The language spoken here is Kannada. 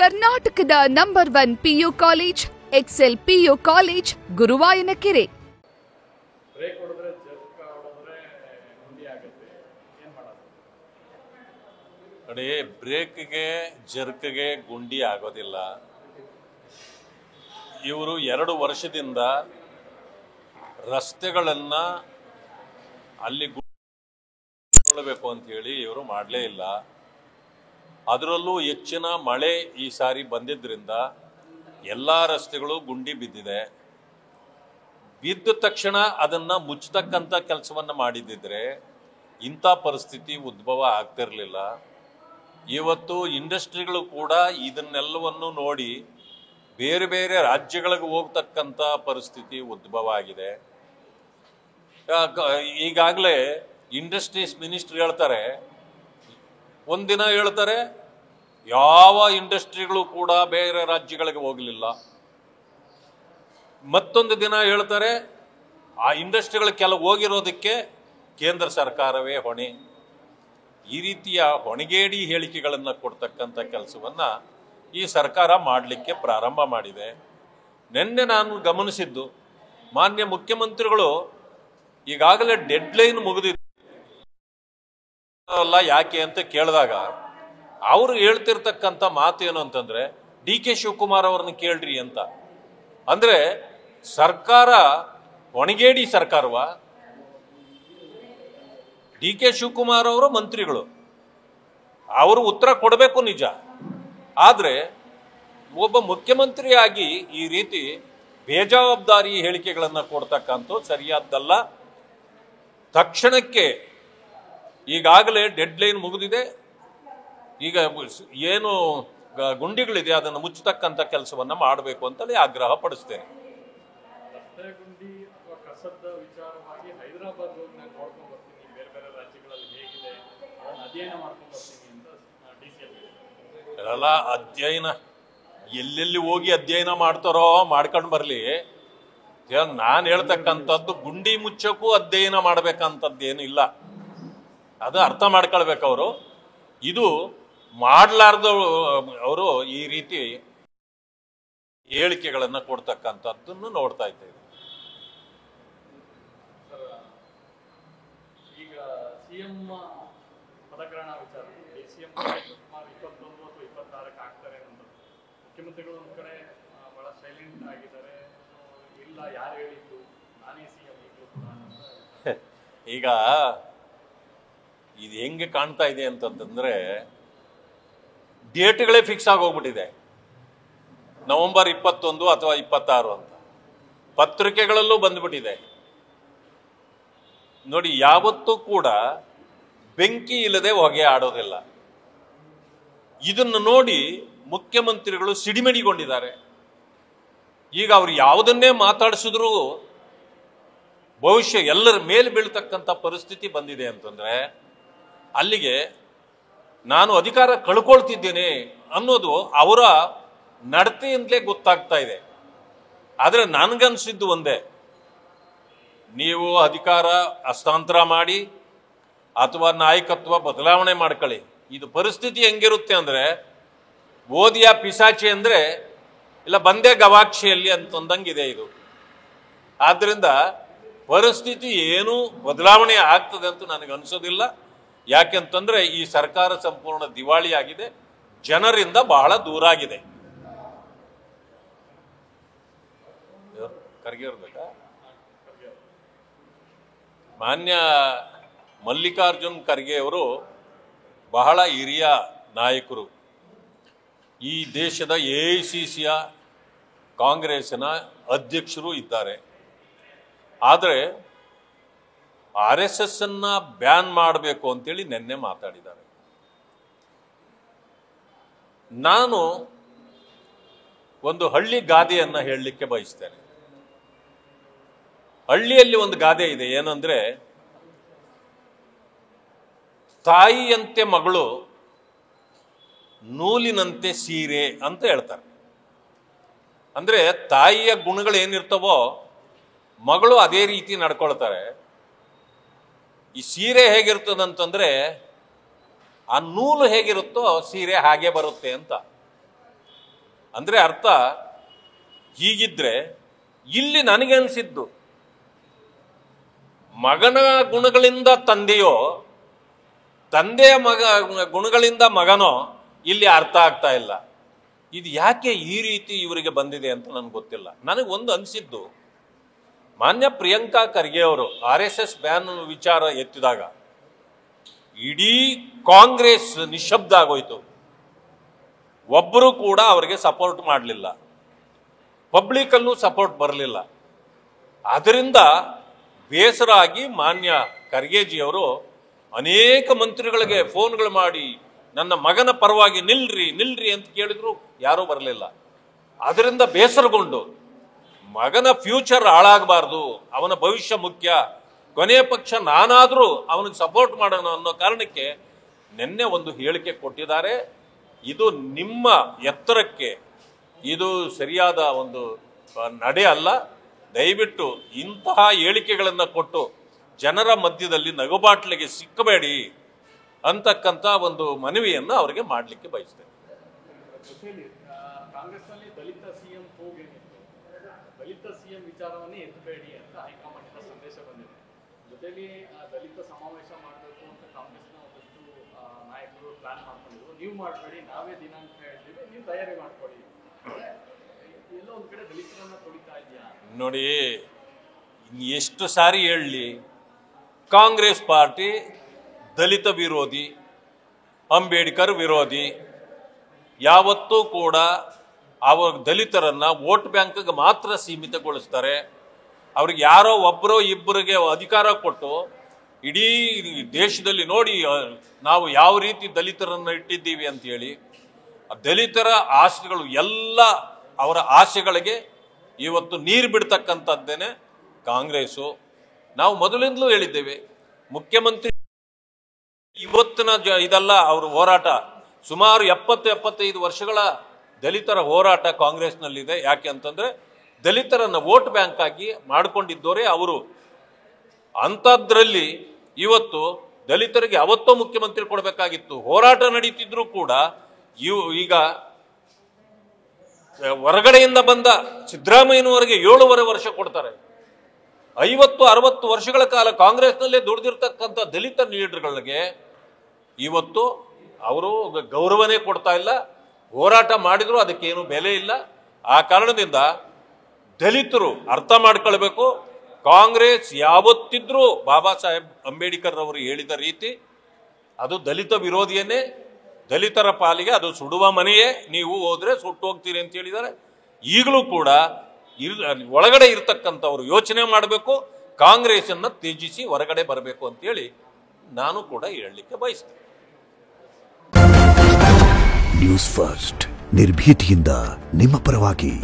ಕರ್ನಾಟಕದ number 1 PU college Excel PU college Guruvayanakere. ನೋಡಿ, ಬ್ರೇಕ್ಗೆ ಜರ್ಕ್ಗೆ ಗುಂಡಿ ಆಗೋದಿಲ್ಲ. ಇವರು 2 ವರ್ಷದಿಂದ ರಸ್ತೆಗಳನ್ನ ಅಲ್ಲಿ ಬೇಕು ಅಂತ ಹೇಳಿ ಇವರು ಮಾಡಲೇ ಇಲ್ಲ. ಅದರಲ್ಲೂ ಹೆಚ್ಚಿನ ಮಳೆ ಈ ಸಾರಿ ಬಂದಿದ್ದರಿಂದ ಎಲ್ಲ ರಸ್ತೆಗಳು ಗುಂಡಿ ಬಿದ್ದಿದೆ. ಬಿದ್ದ ತಕ್ಷಣ ಅದನ್ನ ಮುಚ್ಚತಕ್ಕಂಥ ಕೆಲಸವನ್ನ ಮಾಡಿದ್ದಿದ್ರೆ ಇಂಥ ಪರಿಸ್ಥಿತಿ ಉದ್ಭವ ಆಗ್ತಿರ್ಲಿಲ್ಲ. ಇವತ್ತು ಇಂಡಸ್ಟ್ರಿಗಳು ಕೂಡ ಇದನ್ನೆಲ್ಲವನ್ನು ನೋಡಿ ಬೇರೆ ಬೇರೆ ರಾಜ್ಯಗಳಿಗೆ ಹೋಗ್ತಕ್ಕಂಥ ಪರಿಸ್ಥಿತಿ ಉದ್ಭವ ಆಗಿದೆ. ಈಗಾಗಲೇ ಇಂಡಸ್ಟ್ರೀಸ್ ಮಿನಿಸ್ಟರ್ ಹೇಳ್ತಾರೆ, ಒಂದಿನ ಹೇಳ್ತಾರೆ ಯಾವ ಇಂಡಸ್ಟ್ರಿಗಳು ಕೂಡ ಬೇರೆ ರಾಜ್ಯಗಳಿಗೆ ಹೋಗಲಿಲ್ಲ, ಮತ್ತೊಂದು ದಿನ ಹೇಳ್ತಾರೆ ಆ ಇಂಡಸ್ಟ್ರಿಗಳು ಕೆಲವು ಹೋಗಿರೋದಕ್ಕೆ ಕೇಂದ್ರ ಸರ್ಕಾರವೇ ಹೊಣೆ. ಈ ರೀತಿಯ ಹೊಣೆಗೇಡಿ ಹೇಳಿಕೆಗಳನ್ನು ಕೊಡ್ತಕ್ಕಂಥ ಕೆಲಸವನ್ನ ಈ ಸರ್ಕಾರ ಮಾಡಲಿಕ್ಕೆ ಪ್ರಾರಂಭ ಮಾಡಿದೆ. ನಿನ್ನೆ ನಾನು ಗಮನಿಸಿದ್ದು, ಮಾನ್ಯ ಮುಖ್ಯಮಂತ್ರಿಗಳು ಈಗಾಗಲೇ ಡೆಡ್ಲೈನ್ ಮುಗಿದಿದ್ದು ಅಲ್ಲ ಯಾಕೆ ಅಂತ ಕೇಳಿದಾಗ ಅವರು ಹೇಳ್ತಿರ್ತಕ್ಕಂಥ ಮಾತು ಏನು ಅಂತಂದ್ರೆ, DK ಶಿವಕುಮಾರ್ ಅವ್ರನ್ನ ಕೇಳ್ರಿ ಅಂತ. ಅಂದ್ರೆ ಸರ್ಕಾರ ಹೊಣೆಗೇಡಿ ಸರ್ಕಾರವ? DK ಶಿವಕುಮಾರ್ ಅವರು ಮಂತ್ರಿಗಳು, ಅವರು ಉತ್ತರ ಕೊಡಬೇಕು ನಿಜ. ಆದ್ರೆ ಒಬ್ಬ ಮುಖ್ಯಮಂತ್ರಿಯಾಗಿ ಈ ರೀತಿ ಬೇಜವಾಬ್ದಾರಿ ಹೇಳಿಕೆಗಳನ್ನು ಕೊಡ್ತಕ್ಕಂಥ ಸರಿಯಾದ್ದಲ್ಲ. ತಕ್ಷಣಕ್ಕೆ ಈಗಾಗಲೇ ಡೆಡ್ಲೈನ್ ಮುಗಿದಿದೆ, ಈಗ ಏನು ಗುಂಡಿಗಳಿದೆ ಅದನ್ನು ಮುಚ್ಚತಕ್ಕಂಥ ಕೆಲಸವನ್ನ ಮಾಡಬೇಕು ಅಂತೇಳಿ ಆಗ್ರಹ ಪಡಿಸ್ತೇನೆ. ಎಲ್ಲ ಅಧ್ಯಯನ ಎಲ್ಲೆಲ್ಲಿ ಹೋಗಿ ಅಧ್ಯಯನ ಮಾಡ್ತಾರೋ ಮಾಡ್ಕೊಂಡು ಬರ್ಲಿ. ನಾನು ಹೇಳ್ತಕ್ಕಂಥದ್ದು ಗುಂಡಿ ಮುಚ್ಚಕ್ಕೂ ಅಧ್ಯಯನ ಮಾಡ್ಬೇಕಂತದ್ದು ಏನು ಇಲ್ಲ. ಅದು ಅರ್ಥ ಮಾಡ್ಕೊಳ್ಬೇಕು ಅವರು. ಇದು ಮಾಡಲಾರ್ದ ಅವರು ಈ ರೀತಿ ಹೇಳಿಕೆಗಳನ್ನ ಕೊಡ್ತಕ್ಕಂಥದ್ದನ್ನು ನೋಡ್ತಾ ಇದ್ದೇವೆ. ಈಗ ಸಿಎಂ ಪದಗ್ರಹಣ ವಿಚಾರ, ಸಿಎಂ 21 ಅಥವಾ 26ಕ್ಕೆ ಆಗ್ತಾರೆ ಅಂತ ಮುಖ್ಯಮಂತ್ರಿಗಳು ಒಂದು ಕಡೆ ಬಹಳ ಸೈಲೆಂಟ್ ಆಗಿದ್ದಾರೆ. ಇಲ್ಲ, ಯಾರು ಹೇಳಿದ್ದು, ನಾನೇ ಸಿಎಂ ಈಗ ಇದು ಹೆಂಗೆ ಕಾಣ್ತಾ ಇದೆ ಅಂತಂದ್ರೆ, ಡೇಟ್ಗಳೇ ಫಿಕ್ಸ್ ಆಗೋಗ್ಬಿಟ್ಟಿದೆ. ನವೆಂಬರ್ 21 ಅಥವಾ 26 ಅಂತ ಪತ್ರಿಕೆಗಳಲ್ಲೂ ಬಂದ್ಬಿಟ್ಟಿದೆ. ನೋಡಿ, ಯಾವತ್ತೂ ಕೂಡ ಬೆಂಕಿ ಇಲ್ಲದೆ ಹೊಗೆ ಆಡೋದಿಲ್ಲ. ಇದನ್ನು ನೋಡಿ ಮುಖ್ಯಮಂತ್ರಿಗಳು ಸಿಡಿಮಿಡಿಗೊಂಡಿದ್ದಾರೆ. ಈಗ ಅವ್ರು ಯಾವುದನ್ನೇ ಮಾತಾಡಿಸಿದ್ರು ಬಹುಶಃ ಎಲ್ಲರ ಮೇಲೆ ಬೀಳ್ತಕ್ಕಂಥ ಪರಿಸ್ಥಿತಿ ಬಂದಿದೆ ಅಂತಂದ್ರೆ, ಅಲ್ಲಿಗೆ ನಾನು ಅಧಿಕಾರ ಕಳ್ಕೊಳ್ತಿದ್ದೇನೆ ಅನ್ನೋದು ಅವರ ನಡತೆಯಿಂದಲೇ ಗೊತ್ತಾಗ್ತಾ ಇದೆ. ಆದರೆ ನನಗನ್ಸಿದ್ದು ಒಂದೇ, ನೀವು ಅಧಿಕಾರ ಹಸ್ತಾಂತರ ಮಾಡಿ ಅಥವಾ ನಾಯಕತ್ವ ಬದಲಾವಣೆ ಮಾಡ್ಕೊಳ್ಳಿ. ಇದು ಪರಿಸ್ಥಿತಿ ಹೆಂಗಿರುತ್ತೆ ಅಂದ್ರೆ, ಓದಿಯ ಪಿಸಾಚಿ ಅಂದ್ರೆ ಇಲ್ಲ ಬಂದೇ ಗವಾಕ್ಷಿಯಲ್ಲಿ ಅಂತಂದಂಗಿದೆ ಇದು. ಆದ್ರಿಂದ ಪರಿಸ್ಥಿತಿ ಏನು ಬದಲಾವಣೆ ಆಗ್ತದೆ ಅಂತ ನನಗೆ ಅನ್ಸೋದಿಲ್ಲ. ಯಾಕೆಂತಂದ್ರೆ ಈ ಸರ್ಕಾರ ಸಂಪೂರ್ಣ ದಿವಾಳಿ ಆಗಿದೆ, ಜನರಿಂದ ಬಹಳ ದೂರ ಆಗಿದೆ. ಖರ್ಗೆ ಇರ್ಬೇಕಾ? ಮಾನ್ಯ ಮಲ್ಲಿಕಾರ್ಜುನ್ ಖರ್ಗೆ ಅವರು ಬಹಳ ಹಿರಿಯ ನಾಯಕರು. ಈ ದೇಶದ AICCಯ ಕಾಂಗ್ರೆಸ್ಸಿನ ಅಧ್ಯಕ್ಷರು ಇದ್ದಾರೆ. ಆದರೆ RSS ಅನ್ನ ಬ್ಯಾನ್ ಮಾಡಬೇಕು ಅಂತೇಳಿ ನಿನ್ನೆ ಮಾತಾಡಿದ್ದಾರೆ. ನಾನು ಒಂದು ಹಳ್ಳಿ ಗಾದೆಯನ್ನ ಹೇಳಲಿಕ್ಕೆ ಬಯಸ್ತೇನೆ. ಹಳ್ಳಿಯಲ್ಲಿ ಒಂದು ಗಾದೆ ಇದೆ, ಏನಂದ್ರೆ ತಾಯಿಯಂತೆ ಮಗಳು ನೂಲಿನಂತೆ ಸೀರೆ ಅಂತ ಹೇಳ್ತಾರೆ. ಅಂದ್ರೆ ತಾಯಿಯ ಗುಣಗಳು ಏನಿರ್ತವೋ ಮಗಳು ಅದೇ ರೀತಿ ನಡ್ಕೊಳ್ತಾರೆ. ಈ ಸೀರೆ ಹೇಗಿರ್ತದಂತಂದ್ರೆ ಆ ನೂಲು ಹೇಗಿರುತ್ತೋ ಸೀರೆ ಹಾಗೆ ಬರುತ್ತೆ ಅಂತ. ಅಂದರೆ ಅರ್ಥ ಹೀಗಿದ್ರೆ ಇಲ್ಲಿ ನನಗೆ ಅನಿಸಿದ್ದು ಮಗನ ಗುಣಗಳಿಂದ ತಂದೆಯೋ ತಂದೆಯ ಗುಣಗಳಿಂದ ಮಗನೋ ಇಲ್ಲಿ ಅರ್ಥ ಆಗ್ತಾ ಇಲ್ಲ. ಇದು ಯಾಕೆ ಈ ರೀತಿ ಇವರಿಗೆ ಬಂದಿದೆ ಅಂತ ನನಗೆ ಗೊತ್ತಿಲ್ಲ. ನನಗೆ ಒಂದು ಅನಿಸಿದ್ದು, ಮಾನ್ಯ ಪ್ರಿಯಾಂಕಾ ಖರ್ಗೆ ಅವರು RSS ಬ್ಯಾನ್ ವಿಚಾರ ಎತ್ತಿದಾಗ ಇಡೀ ಕಾಂಗ್ರೆಸ್ ನಿಶಬ್ದ ಆಗೋಯ್ತು. ಒಬ್ಬರು ಕೂಡ ಅವರಿಗೆ ಸಪೋರ್ಟ್ ಮಾಡಲಿಲ್ಲ, ಪಬ್ಲಿಕಲ್ಲೂ ಸಪೋರ್ಟ್ ಬರಲಿಲ್ಲ. ಅದರಿಂದ ಬೇಸರ ಆಗಿ ಮಾನ್ಯ ಖರ್ಗೆಜಿಯವರು ಅನೇಕ ಮಂತ್ರಿಗಳಿಗೆ ಫೋನ್ಗಳು ಮಾಡಿ ನನ್ನ ಮಗನ ಪರವಾಗಿ ನಿಲ್ರಿ ಅಂತ ಕೇಳಿದ್ರು, ಯಾರೂ ಬರಲಿಲ್ಲ. ಅದರಿಂದ ಬೇಸರಗೊಂಡು ಮಗನ ಫ್ಯೂಚರ್ ಹಾಳಾಗಬಾರ್ದು, ಅವನ ಭವಿಷ್ಯ ಮುಖ್ಯ, ಕೊನೆಯ ಪಕ್ಷ ನಾನಾದರೂ ಅವನಿಗೆ ಸಪೋರ್ಟ್ ಮಾಡೋಣ ಅನ್ನೋ ಕಾರಣಕ್ಕೆ ನಿನ್ನೆ ಒಂದು ಹೇಳಿಕೆ ಕೊಟ್ಟಿದ್ದಾರೆ. ಇದು ನಿಮ್ಮ ಎತ್ತರಕ್ಕೆ ಇದು ಸರಿಯಾದ ಒಂದು ನಡೆ ಅಲ್ಲ. ದಯವಿಟ್ಟು ಇಂತಹ ಹೇಳಿಕೆಗಳನ್ನು ಕೊಟ್ಟು ಜನರ ಮಧ್ಯದಲ್ಲಿ ನಗುಬಾಟ್ಲಿಗೆ ಸಿಕ್ಕಬೇಡಿ ಅಂತಕ್ಕಂಥ ಒಂದು ಮನವಿಯನ್ನು ಅವರಿಗೆ ಮಾಡಲಿಕ್ಕೆ ಬಯಸ್ತೇನೆ. ಕಾಂಗ್ರೆಸ್ನಲ್ಲಿ ದಲಿತ ಸಿಎಂ ಹೋಗೇನಿತ್ತು, ದಲಿತ ಸಿಎಂ ವಿಚಾರವನ್ನೇ ಎತ್ತಬೇಡಿ ಅಂತ ಹೈಕಮಾಂಡ್ನ ಸಂದೇಶ ಬಂದಿದೆ. ಜೊತೆಲಿ ದಲಿತ ಸಮಾವೇಶ ಮಾಡಬೇಕು ಅಂತ ಕಾಂಗ್ರೆಸ್ನ ಒಂದಷ್ಟು ನಾಯಕರು ಪ್ಲಾನ್ ಮಾಡ್ಕೊಂಡಿದ್ರು. ನೀವು ಮಾಡಬೇಡಿ, ನಾವೇ ದಿನಾಂಕ ಹೇಳ್ತೀವಿ, ನೀವು ತಯಾರಿ ಮಾಡ್ಕೊಳ್ಳಿ. ಎಲ್ಲೋ ಒಂದ್ ಕಡೆ ದಲಿತರನ್ನ ತೊಳಿತಾ ಇದೆಯಾ ನೋಡಿ. ಎಷ್ಟು ಸಾರಿ ಹೇಳಲಿ, ಕಾಂಗ್ರೆಸ್ ಪಾರ್ಟಿ ದಲಿತ ವಿರೋಧಿ, ಅಂಬೇಡ್ಕರ್ ವಿರೋಧಿ. ಯಾವತ್ತೂ ಕೂಡ ದಲಿತರನ್ನ ವೋಟ್ ಬ್ಯಾಂಕ್ಗೆ ಮಾತ್ರ ಸೀಮಿತಗೊಳಿಸ್ತಾರೆ. ಅವ್ರಿಗೆ ಯಾರೋ ಒಬ್ಬರೋ ಇಬ್ಬರಿಗೆ ಅಧಿಕಾರ ಕೊಟ್ಟು ಇಡೀ ದೇಶದಲ್ಲಿ ನೋಡಿ ನಾವು ಯಾವ ರೀತಿ ದಲಿತರನ್ನು ಇಟ್ಟಿದ್ದೀವಿ ಅಂತ ಹೇಳಿ, ದಲಿತರ ಆಸೆಗಳು ಎಲ್ಲ ಅವರ ಆಸೆಗಳಿಗೆ ಇವತ್ತು ನೀರು ಬಿಡ್ತಕ್ಕಂಥದ್ದೇನೆ ಕಾಂಗ್ರೆಸ್ಸು. ನಾವು ಮೊದಲಿಂದಲೂ ಹೇಳಿದ್ದೇವೆ, ಮುಖ್ಯಮಂತ್ರಿ ಇವತ್ತಿನ ಇದಲ್ಲ ಅವ್ರ ಹೋರಾಟ. ಸುಮಾರು 70-75 ವರ್ಷಗಳ ದಲಿತರ ಹೋರಾಟ ಕಾಂಗ್ರೆಸ್ನಲ್ಲಿದೆ. ಯಾಕೆ ಅಂತಂದ್ರೆ ದಲಿತರನ್ನ ವೋಟ್ ಬ್ಯಾಂಕ್ ಆಗಿ ಮಾಡಿಕೊಂಡಿದ್ದವರೇ ಅವರು. ಅಂಥದ್ರಲ್ಲಿ ಇವತ್ತು ದಲಿತರಿಗೆ ಅವತ್ತೋ ಮುಖ್ಯಮಂತ್ರಿ ಕೊಡಬೇಕಾಗಿತ್ತು. ಹೋರಾಟ ನಡೀತಿದ್ರು ಕೂಡ ಈಗ ಹೊರಗಡೆಯಿಂದ ಬಂದ ಸಿದ್ದರಾಮಯ್ಯನವರಿಗೆ 7.5 ವರ್ಷ ಕೊಡ್ತಾರೆ. 50-60 ವರ್ಷಗಳ ಕಾಲ ಕಾಂಗ್ರೆಸ್ನಲ್ಲೇ ದುಡಿದಿರ್ತಕ್ಕಂಥ ದಲಿತ ಲೀಡರ್ಗಳಿಗೆ ಇವತ್ತು ಅವರು ಗೌರವನೇ ಕೊಡ್ತಾ ಇಲ್ಲ. ಹೋರಾಟ ಮಾಡಿದ್ರು ಅದಕ್ಕೇನು ಬೆಲೆ ಇಲ್ಲ. ಆ ಕಾರಣದಿಂದ ದಲಿತರು ಅರ್ಥ ಮಾಡ್ಕೊಳ್ಬೇಕು, ಕಾಂಗ್ರೆಸ್ ಯಾವತ್ತಿದ್ರೂ ಬಾಬಾ ಸಾಹೇಬ್ ಅಂಬೇಡ್ಕರ್ ಅವರು ಹೇಳಿದ ರೀತಿ ಅದು ದಲಿತ ವಿರೋಧಿಯನ್ನೇ. ದಲಿತರ ಪಾಲಿಗೆ ಅದು ಸುಡುವ ಮನೆಯೇ, ನೀವು ಹೋದ್ರೆ ಸುಟ್ಟು ಹೋಗ್ತೀರಿ ಅಂತ ಹೇಳಿದ್ದಾರೆ. ಈಗಲೂ ಕೂಡ ಒಳಗಡೆ ಇರ್ತಕ್ಕಂಥವ್ರು ಯೋಚನೆ ಮಾಡಬೇಕು, ಕಾಂಗ್ರೆಸ್ಸನ್ನು ತ್ಯಜಿಸಿ ಹೊರಗಡೆ ಬರಬೇಕು ಅಂತೇಳಿ ನಾನು ಕೂಡ ಹೇಳಲಿಕ್ಕೆ ಬಯಸ್ತೇನೆ. ನ್ಯೂಸ್ ಫಸ್ಟ್, ನಿರ್ಭೀತಿಯಿಂದ ನಿಮ್ಮ ಪರವಾಗಿ.